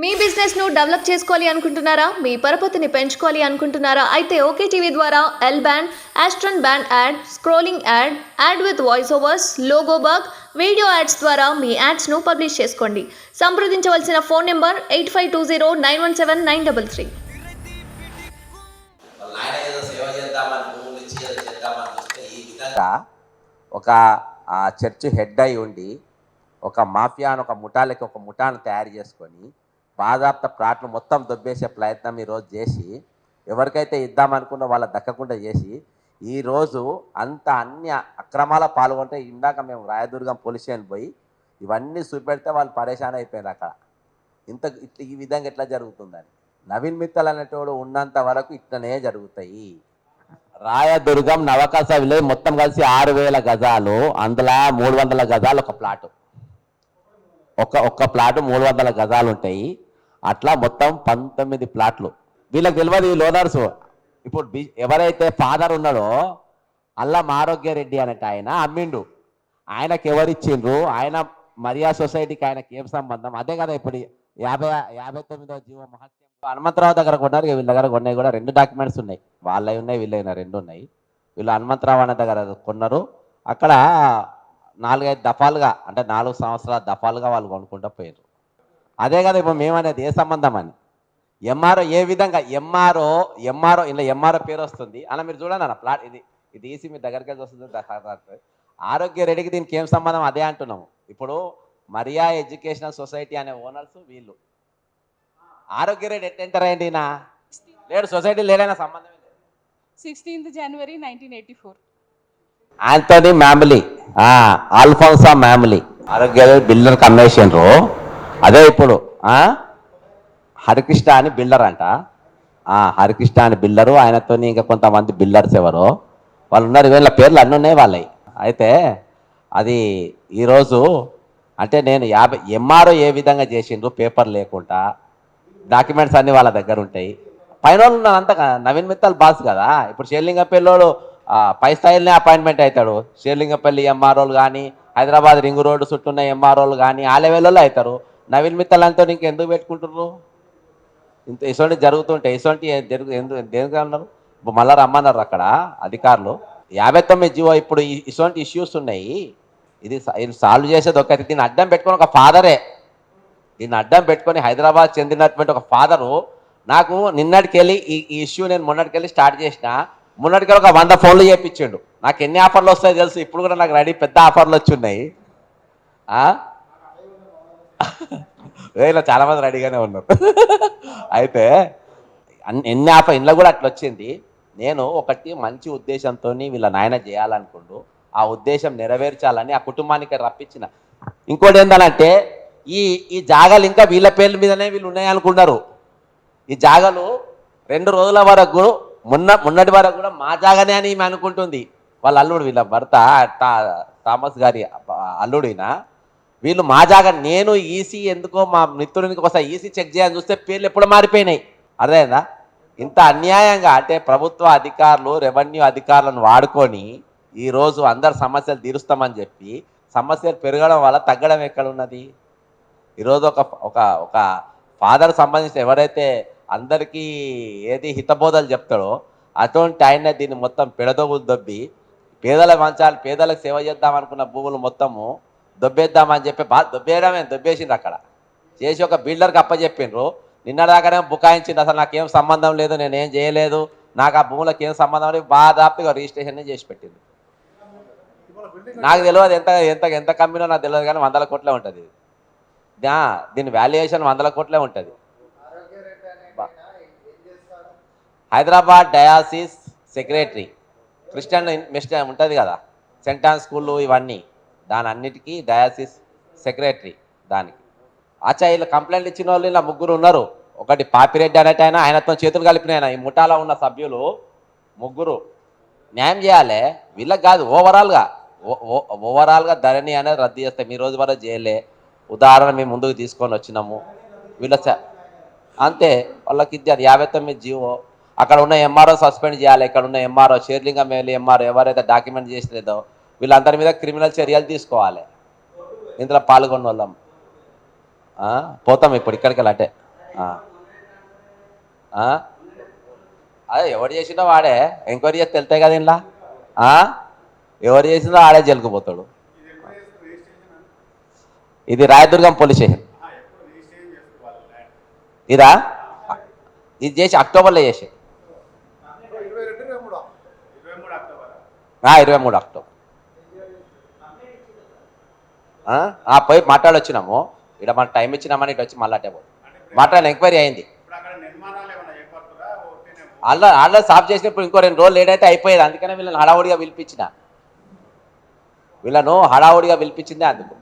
మీ business ను develop చేసుకోవాలి అనుకుంటున్నారా? మీ పరపతిని పెంచుకోవాలి అనుకుంటున్నారా? అయితే ఓకే టీవీ ద్వారా L band, aston band ad, scrolling ad, ad with voice overs, logo bug, video ads ద్వారా మీ యాడ్స్ ను పబ్లిష్ చేసుకోండి. సంప్రదించవలసిన ఫోన్ నెంబర్ 8520917933. ఒక చర్చ్ హెడ్ అయి ఉండి ఒక మాఫియాను ఒక ముఠాలకి ఒక ముఠాను తయారు చేసుకొని బాధాప్త ప్లాట్లు మొత్తం దొబ్బేసే ప్రయత్నం ఈరోజు చేసి ఎవరికైతే ఇద్దామనుకున్న వాళ్ళ దక్కకుండా చేసి ఈరోజు అన్ని అక్రమాల పాల్గొంటే ఇందాక మేము రాయదుర్గం పోలీస్ స్టేషన్ పోయి ఇవన్నీ చూపెడితే వాళ్ళు పరేషాన్ అయిపోయారు. అక్కడ ఈ విధంగా ఎట్లా జరుగుతుందని నవీన్ మిత్తల్ అనేటోడు ఉన్నంత వరకు ఇట్లనే జరుగుతాయి. రాయదుర్గం నవకాశ విలేజ్ మొత్తం కలిసి 6000 గజాలు, అందులో 300 గజాలు ఒక ప్లాటు, ఒక్క ప్లాటు 300 గజాలు ఉంటాయి. అట్లా మొత్తం 19 ప్లాట్లు. వీళ్ళకి తెలియదు ఈ లోనర్స్. ఇప్పుడు ఎవరైతే ఫాదర్ ఉన్నాడో అల్లం ఆరోగ్యరెడ్డి అనేట ఆయన అమ్మిండు. ఆయనకి ఎవరిచ్చిండ్రు? ఆయన మరియా సొసైటీకి ఆయనకి ఏం సంబంధం? అదే కదా ఇప్పుడు 59వ జీవ మహత్యం హనుమంతరావు దగ్గర కొన్నారు. వీళ్ళ దగ్గర కొన్నాయి కూడా 2 డాక్యుమెంట్స్ ఉన్నాయి. వాళ్ళవి ఉన్నాయి, వీళ్ళైనా 2 ఉన్నాయి. వీళ్ళు హనుమంతరావు అనే దగ్గర కొన్నారు. అక్కడ 4-5 దఫాలుగా, అంటే 4 సంవత్సరాల దఫాలుగా వాళ్ళు కొనుక్కుంటూ పోయారు. అదే కదా ఇప్పుడు మేమనేది ఏ సంబంధం అని. ఎంఆర్ఓ ఏ విధంగా ఎంఆర్ఓ ఇలా ఎంఆర్ఓ పేరు వస్తుంది అలా మీరు చూడండి అన్న ప్లాట్ ఇది ఈసీ మీ దగ్గరికి వెళ్ళి వస్తుంది. ఆరోగ్య రెడ్డికి దీనికి ఏం సంబంధం? అదే అంటున్నాము. ఇప్పుడు మరియా ఎడ్యుకేషనల్ సొసైటీ అనే ఓనర్స్ వీళ్ళు. ఆరోగ్య రెడ్డి ఎట్లా ఎంటర్ అయ్యండి? లేడు, సొసైటీ లేడైనా సంబంధం లేదు. 16th January 1984. ఆంటోనీ మ్యామిలీ, ఆల్ఫోన్సా మ్యామిలీ ఆరోగ్య బిల్డర్ కమ్మేషన్రు. అదే ఇప్పుడు హరికృష్ణ అని బిల్డర్ అంట. హరికృష్ణ అని బిల్డరు, ఆయనతో ఇంకా కొంతమంది బిల్డర్స్ ఎవరో వాళ్ళు ఉన్నారు. వీళ్ళ పేర్లు అన్నీ ఉన్నాయి వాళ్ళవి. అయితే అది ఈరోజు అంటే నేను 50 ఎంఆర్ఓ ఏ విధంగా చేసిండ్రు పేపర్ లేకుండా, డాక్యుమెంట్స్ అన్నీ వాళ్ళ దగ్గర ఉంటాయి. పైన వాళ్ళు ఉన్నదంతా నవీన్ మిత్తల్ బాస్ కదా. ఇప్పుడు షేర్లింగపల్లిలోడు పై స్థాయిలోనే అపాయింట్మెంట్ అవుతాడు. షేర్లింగపల్లి ఎంఆర్ఓలు కానీ, హైదరాబాద్ రింగ్ రోడ్డు చుట్టూ ఉన్న ఎంఆర్ఓలు కానీ ఆ లెవెల్లో అవుతారు. నవీన్ మిత్తల్ అంతా ఇంకెందుకు పెట్టుకుంటున్నారు? ఇంత ఇటువంటి జరుగుతుంటే ఇటువంటి దేనికి అన్నారు? ఇప్పుడు మళ్ళీ రమ్మన్నారు అక్కడ అధికారులు. 59 జీవో ఇప్పుడు ఇటువంటి ఇష్యూస్ ఉన్నాయి. ఇది సాల్వ్ చేసేది ఒకటి. దీన్ని అడ్డం పెట్టుకొని ఒక ఫాదరే, దీన్ని అడ్డం పెట్టుకొని హైదరాబాద్ చెందినటువంటి ఒక ఫాదరు నాకు నిన్నటికెళ్ళి ఈ ఇష్యూ నేను మొన్నటికెళ్ళి స్టార్ట్ చేసిన. మొన్నటికెళ్ళి ఒక 100 ఫోన్లు చేయించిండు. నాకు ఎన్ని ఆఫర్లు వస్తాయో తెలుసు. ఇప్పుడు కూడా నాకు రెడీ పెద్ద ఆఫర్లు వచ్చి ఉన్నాయి. ఇలా చాలామంది రెడీగానే ఉన్నారు. అయితే ఎన్ని ఆఫర్ ఇంట్లో కూడా అట్లా వచ్చింది. నేను ఒకటి మంచి ఉద్దేశంతో వీళ్ళ నాయన చేయాలనుకుంటూ ఆ ఉద్దేశం నెరవేర్చాలని ఆ కుటుంబానికి రప్పించిన. ఇంకోటి ఏంటంటే ఈ జాగాలు ఇంకా వీళ్ళ పేర్ల మీదనే వీళ్ళు ఉన్నాయనుకున్నారు. ఈ జాగాలు 2 రోజుల వరకు మొన్నటి వరకు కూడా మా జాగానే అని ఈమె అనుకుంటుంది. వాళ్ళ అల్లుడు, వీళ్ళ భర్త థామస్ గారి అల్లుడినా వీళ్ళు మా జాగా. నేను ఈసీ ఎందుకో మా మిత్రునికి ఒకసారి ఈసీ చెక్ చేయాలని చూస్తే పేర్లు ఎప్పుడు మారిపోయినాయి. అర్థమైందా? ఇంత అన్యాయంగా అంటే ప్రభుత్వ అధికారులు రెవెన్యూ అధికారులను వాడుకొని ఈరోజు అందరు సమస్యలు తీరుస్తామని చెప్పి సమస్యలు పెరగడం వల్ల తగ్గడం ఎక్కడ ఉన్నది? ఈరోజు ఒక ఫాదర్ సంబంధించిన ఎవరైతే అందరికీ ఏది హితబోధలు చెప్తాడో అటువంటి ఆయన దీన్ని మొత్తం పెడదోగులు దొబ్బి పేదలకు సేవ చేద్దాం అనుకున్న భూములు మొత్తము దొబ్బేద్దామని చెప్పి దొబ్బేసిండ్రు. అక్కడ చేసి ఒక బిల్డర్కి అప్పచెప్పిండ్రు. నిన్నదాకానే బుకాయించింది. అసలు నాకేం సంబంధం లేదు, నేనేం చేయలేదు, నాకు ఆ భూములకు ఏం సంబంధం లేదు, బాధాప్తిగా రిజిస్ట్రేషన్ చేసి పెట్టింది. నాకు తెలియదు ఎంత కమ్మినో నాకు తెలియదు, కానీ 100 కోట్లే ఉంటుంది. దీని వాల్యుయేషన్ 100 కోట్లే ఉంటుంది. Hyderabad diocese secretary, Christian mission ఉంటుంది కదా, సెంటాన్ స్కూళ్ళు ఇవన్నీ, దాని అన్నిటికీ డయాసిస్ సెక్రటరీ దానికి. వీళ్ళు కంప్లైంట్ ఇచ్చిన వాళ్ళు ఇలా 3 ఉన్నారు. ఒకటి పాపిరెడ్డి అనేట ఆయనతో చేతులు కలిపిన ఈ ముఠాలో ఉన్న సభ్యులు 3 న్యాయం చేయాలి. వీళ్ళకి కాదు, ఓవరాల్గా ధరణి అనేది రద్దు చేస్తాం. ఈ రోజు వరకు చేయలే. ఉదాహరణ మేము ముందుకు తీసుకొని వచ్చినాము. వీళ్ళ అంతే. వాళ్ళకి ఇది 59 జీవో. అక్కడ ఉన్న ఎంఆర్ఓ సస్పెండ్ చేయాలి. ఇక్కడ ఉన్న ఎంఆర్ఓ షేర్లింగం ఎంఆర్ఓ ఎవరైతే డాక్యుమెంట్ చేసలేదో వీళ్ళందరి మీద క్రిమినల్ చర్యలు తీసుకోవాలి. ఇందులో పాల్గొన్న వాళ్ళం పోతాం ఇప్పుడు ఇక్కడికి అంటే ఆ. ఆ? అదే ఎవరు చేసిండో వాడే ఎంక్వైరీ చేసి తెలుతాయి కదా ఇంట్లో ఎవరు చేసిందో ఆడే జైలుకుపోతాడు. ఇది రాయదుర్గం పోలీస్ స్టేషన్. ఇదా ఇది చేసి అక్టోబర్లో చేసి 23 అక్టోబర్ పోయి మాట్లాడొచ్చినాము. ఇక్కడ మనకు టైం ఇచ్చినామని ఇటు వచ్చి మళ్ళీ అట్టే పోదు మాట్లాడిన ఎంక్వైరీ అయింది. ఆల్రెడీ సాఫ్ చేసినప్పుడు ఇంకో 2 రోజులు లేట్ అయితే అయిపోయేది. అందుకనే వీళ్ళని హడావుడిగా పిలిపించిందే అందుకు.